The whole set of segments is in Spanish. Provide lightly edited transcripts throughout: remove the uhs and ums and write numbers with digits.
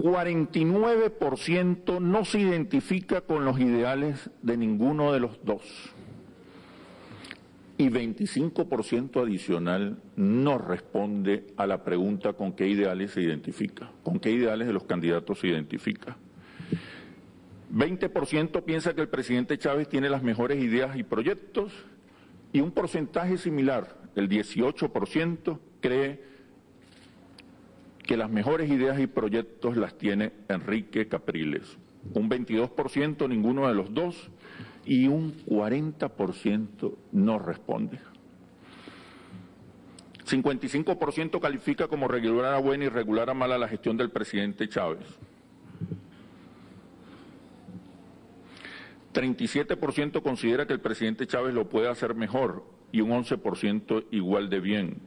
49% no se identifica con los ideales de ninguno de los dos. Y 25% adicional no responde a la pregunta con qué ideales se identifica, con qué ideales de los candidatos se identifica. 20% piensa que el presidente Chávez tiene las mejores ideas y proyectos, y un porcentaje similar, el 18%, cree que las mejores ideas y proyectos las tiene Enrique Capriles. Un 22% ninguno de los dos, y un 40% no responde. 55% califica como regular a buena y regular a mala la gestión del presidente Chávez. 37% considera que el presidente Chávez lo puede hacer mejor y un 11% igual de bien.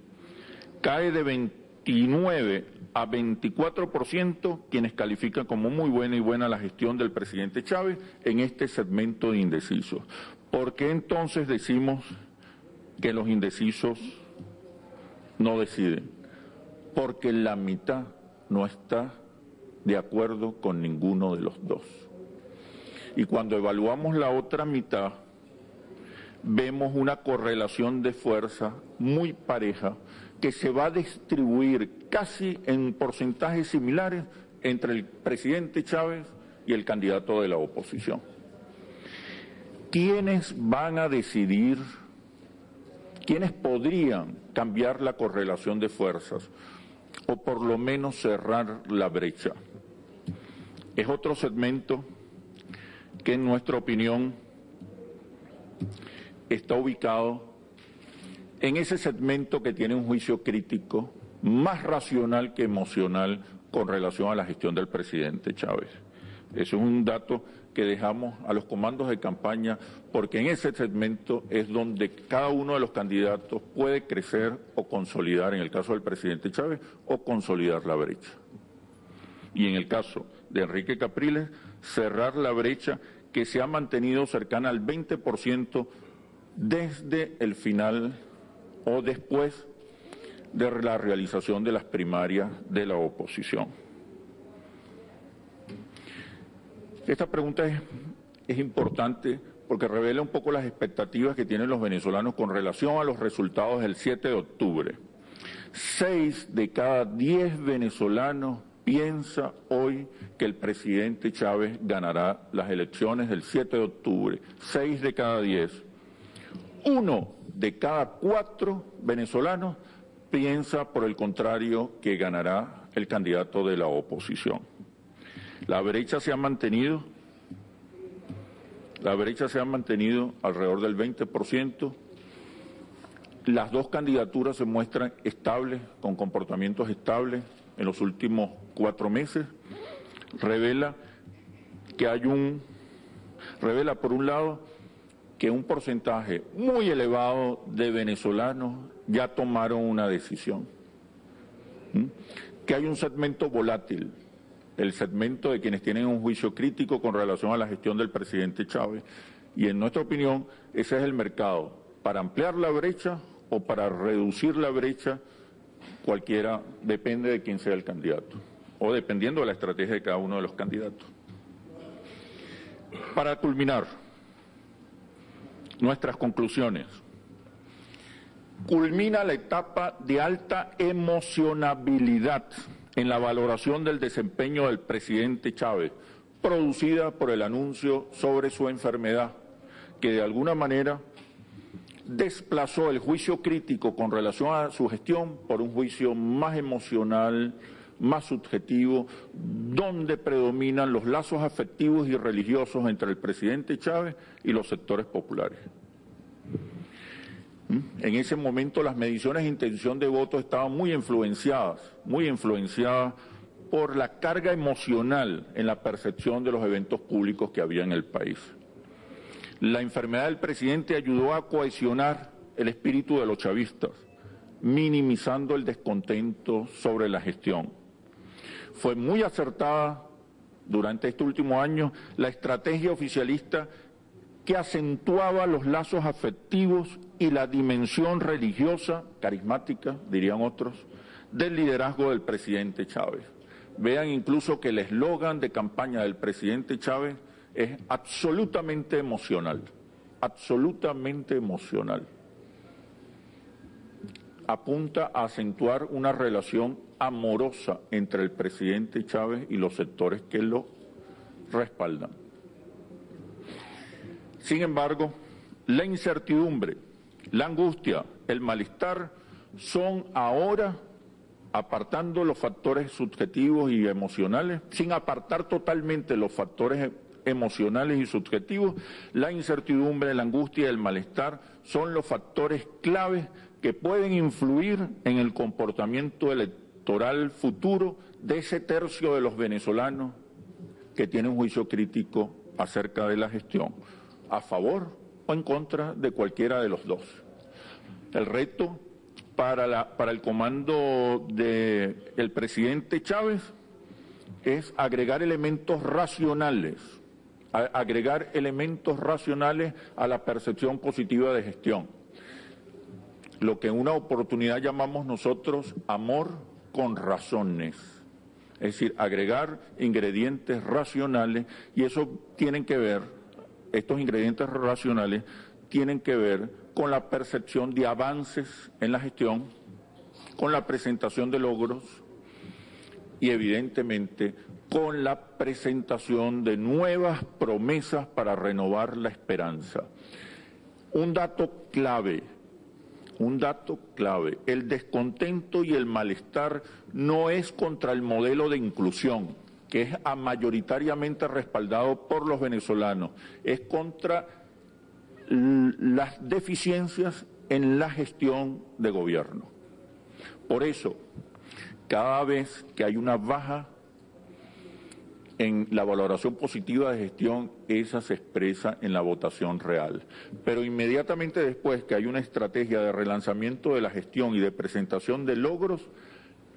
Cae de 29 a 24% quienes califican como muy buena y buena la gestión del presidente Chávez en este segmento de indecisos. ¿Por qué entonces decimos que los indecisos no deciden? Porque la mitad no está de acuerdo con ninguno de los dos. Y cuando evaluamos la otra mitad, vemos una correlación de fuerza muy pareja que se va a distribuir casi en porcentajes similares entre el presidente Chávez y el candidato de la oposición. ¿Quiénes van a decidir, quiénes podrían cambiar la correlación de fuerzas o por lo menos cerrar la brecha? Es otro segmento que en nuestra opinión está ubicado en ese segmento que tiene un juicio crítico más racional que emocional con relación a la gestión del presidente Chávez. Eso es un dato que dejamos a los comandos de campaña, porque en ese segmento es donde cada uno de los candidatos puede crecer o consolidar, en el caso del presidente Chávez, o consolidar la brecha. Y en el caso de Enrique Capriles, cerrar la brecha que se ha mantenido cercana al 20% desde el final o después de la realización de las primarias de la oposición. Esta pregunta es importante porque revela un poco las expectativas que tienen los venezolanos con relación a los resultados del 7 de octubre. 6 de cada 10 venezolanos piensa hoy que el presidente Chávez ganará las elecciones del 7 de octubre. 6 de cada 10. 1 de cada 4 venezolanos piensa, por el contrario, que ganará el candidato de la oposición. La brecha se ha mantenido alrededor del 20%. Las dos candidaturas se muestran estables, con comportamientos estables en los últimos 4 meses. Revela por un lado que un porcentaje muy elevado de venezolanos ya tomaron una decisión. Que hay un segmento volátil, el segmento de quienes tienen un juicio crítico con relación a la gestión del presidente Chávez. Y en nuestra opinión, ese es el mercado. Para ampliar la brecha o para reducir la brecha, cualquiera, depende de quién sea el candidato, o dependiendo de la estrategia de cada uno de los candidatos. Para culminar, nuestras conclusiones. Culmina la etapa de alta emocionabilidad en la valoración del desempeño del presidente Chávez, producida por el anuncio sobre su enfermedad, que de alguna manera desplazó el juicio crítico con relación a su gestión por un juicio más emocional, más subjetivo, donde predominan los lazos afectivos y religiosos entre el presidente Chávez y los sectores populares. En ese momento las mediciones de intención de voto estaban muy influenciadas por la carga emocional en la percepción de los eventos públicos que había en el país. La enfermedad del presidente ayudó a cohesionar el espíritu de los chavistas, minimizando el descontento sobre la gestión. Fue muy acertada durante este último año la estrategia oficialista que acentuaba los lazos afectivos y la dimensión religiosa, carismática, dirían otros, del liderazgo del presidente Chávez. vean incluso que el eslogan de campaña del presidente Chávez es absolutamente emocional, absolutamente emocional. Apunta a acentuar una relación amorosa entre el presidente Chávez y los sectores que lo respaldan. Sin embargo, la incertidumbre, la angustia, el malestar son ahora, apartando los factores subjetivos y emocionales, sin apartar totalmente los factores emocionales y subjetivos, la incertidumbre, la angustia y el malestar son los factores claves que pueden influir en el comportamiento electoral futuro de ese tercio de los venezolanos que tienen un juicio crítico acerca de la gestión, a favor o en contra de cualquiera de los dos. El reto para el comando del presidente Chávez es agregar elementos racionales a la percepción positiva de gestión. Lo que en una oportunidad llamamos nosotros amor con razones. Es decir, agregar ingredientes racionales, y eso tienen que ver, estos ingredientes racionales tienen que ver con la percepción de avances en la gestión, con la presentación de logros y evidentemente con la presentación de nuevas promesas para renovar la esperanza. Un dato clave, el descontento y el malestar no es contra el modelo de inclusión, que es mayoritariamente respaldado por los venezolanos, es contra las deficiencias en la gestión de gobierno. Por eso, cada vez que hay una baja en la valoración positiva de gestión, esa se expresa en la votación real. Pero inmediatamente después que hay una estrategia de relanzamiento de la gestión y de presentación de logros,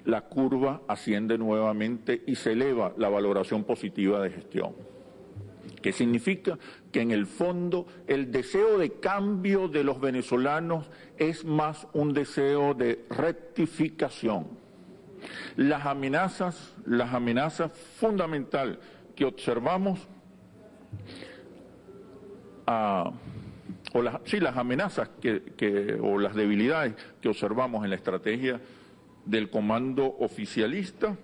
la curva asciende nuevamente y se eleva la valoración positiva de gestión. ¿Qué significa? Que en el fondo el deseo de cambio de los venezolanos es más un deseo de rectificación. Las amenazas fundamentales que observamos, las amenazas o las debilidades que observamos en la estrategia del comando oficialista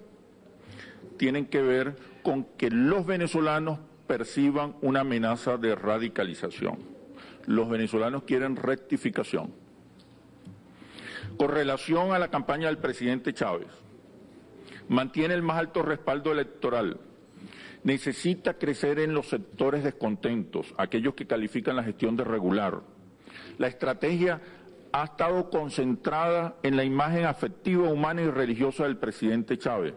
tienen que ver con que los venezolanos perciban una amenaza de radicalización. Los venezolanos quieren rectificación. Con relación a la campaña del presidente Chávez, mantiene el más alto respaldo electoral, necesita crecer en los sectores descontentos, aquellos que califican la gestión de regular. La estrategia ha estado concentrada en la imagen afectiva, humana y religiosa del presidente Chávez.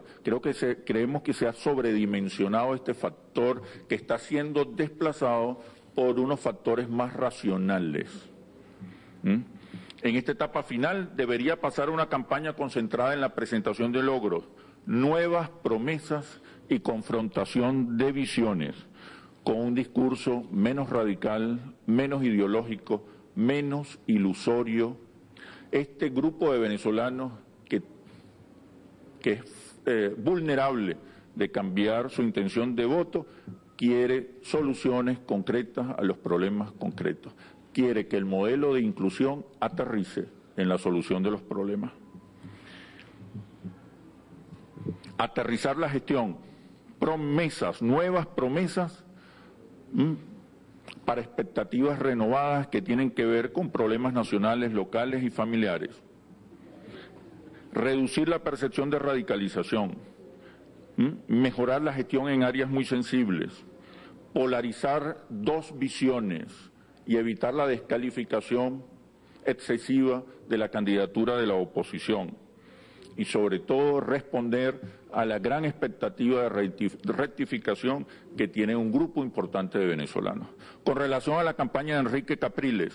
Creemos que se ha sobredimensionado este factor que está siendo desplazado por unos factores más racionales. En esta etapa final debería pasar una campaña concentrada en la presentación de logros, nuevas promesas y confrontación de visiones, con un discurso menos radical, menos ideológico, menos ilusorio. Este grupo de venezolanos que es vulnerable de cambiar su intención de voto, quiere soluciones concretas a los problemas concretos. Quiere que el modelo de inclusión aterrice en la solución de los problemas. Aterrizar la gestión, promesas, nuevas promesas para expectativas renovadas que tienen que ver con problemas nacionales, locales y familiares. Reducir la percepción de radicalización, mejorar la gestión en áreas muy sensibles, polarizar dos visiones y evitar la descalificación excesiva de la candidatura de la oposición. Y sobre todo responder a la gran expectativa de rectificación que tiene un grupo importante de venezolanos. Con relación a la campaña de Enrique Capriles,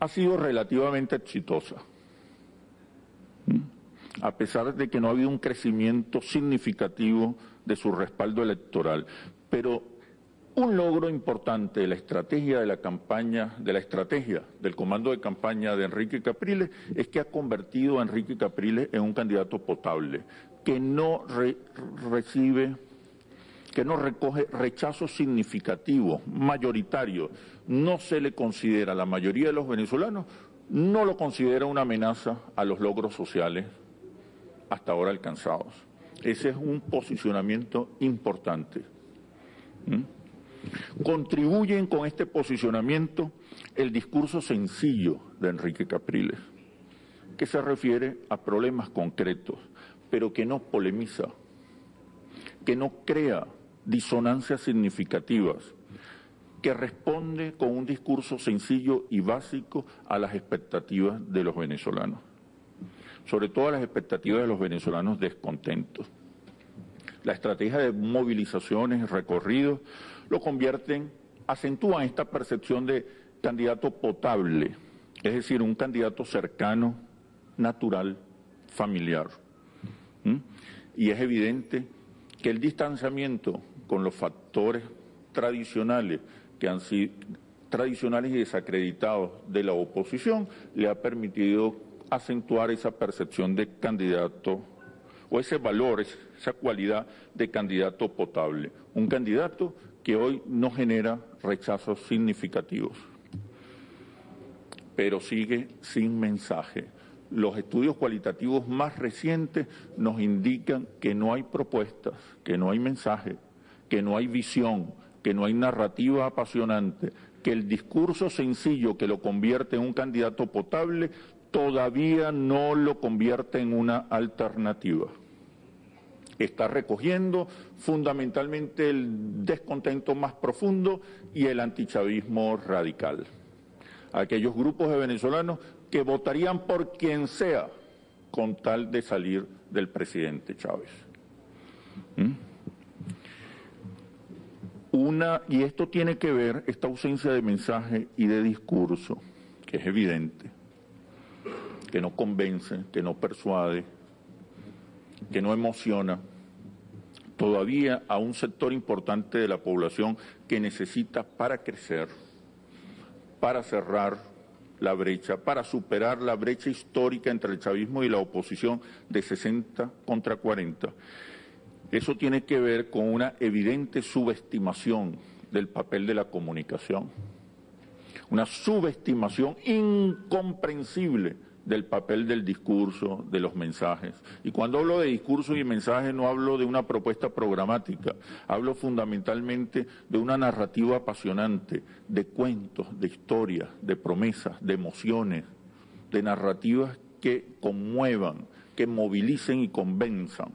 ha sido relativamente exitosa, a pesar de que no ha habido un crecimiento significativo de su respaldo electoral. Pero Un logro importante de la estrategia de la campaña, de la estrategia del comando de campaña de Enrique Capriles, es que ha convertido a Enrique Capriles en un candidato potable, que no recoge rechazos significativos, mayoritarios. No se le considera, a la mayoría de los venezolanos, no lo considera una amenaza a los logros sociales hasta ahora alcanzados. Ese es un posicionamiento importante. Contribuyen con este posicionamiento el discurso sencillo de Enrique Capriles, que se refiere a problemas concretos, pero que no polemiza, que no crea disonancias significativas, que responde con un discurso sencillo y básico a las expectativas de los venezolanos, sobre todo a las expectativas de los venezolanos descontentos. La estrategia de movilizaciones y recorridos lo convierten, acentúan esta percepción de candidato potable, es decir, un candidato cercano, natural, familiar. Y es evidente que el distanciamiento con los factores tradicionales que han sido tradicionales y desacreditados de la oposición le ha permitido acentuar esa percepción de candidato o ese valor, esa cualidad de candidato potable, un candidato que hoy no genera rechazos significativos, pero sigue sin mensaje. Los estudios cualitativos más recientes nos indican que no hay propuestas, que no hay mensaje, que no hay visión, que no hay narrativa apasionante, que el discurso sencillo que lo convierte en un candidato potable todavía no lo convierte en una alternativa. Está recogiendo fundamentalmente el descontento más profundo y el antichavismo radical. Aquellos grupos de venezolanos que votarían por quien sea con tal de salir del presidente Chávez. Y esto tiene que ver, esta ausencia de mensaje y de discurso, que es evidente, que no convence, que no persuade, que no emociona, todavía a un sector importante de la población que necesita para crecer, para cerrar la brecha, para superar la brecha histórica entre el chavismo y la oposición de 60 contra 40. Eso tiene que ver con una evidente subestimación del papel de la comunicación, una subestimación incomprensible del papel del discurso, de los mensajes. Y cuando hablo de discurso y mensaje no hablo de una propuesta programática, hablo fundamentalmente de una narrativa apasionante, de cuentos, de historias, de promesas, de emociones, de narrativas que conmuevan, que movilicen y convenzan.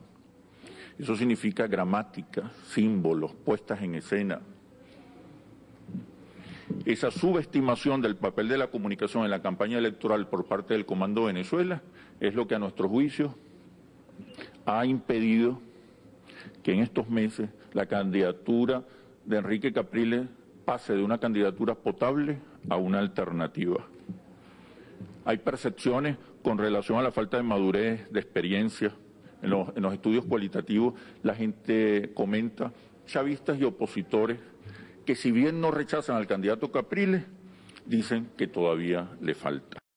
Eso significa gramática, símbolos, puestas en escena. Esa subestimación del papel de la comunicación en la campaña electoral por parte del Comando Venezuela es lo que a nuestro juicio ha impedido que en estos meses la candidatura de Enrique Capriles pase de una candidatura potable a una alternativa. Hay percepciones con relación a la falta de madurez, de experiencia. En los estudios cualitativos la gente comenta, chavistas y opositores, que si bien no rechazan al candidato Capriles, dicen que todavía le falta.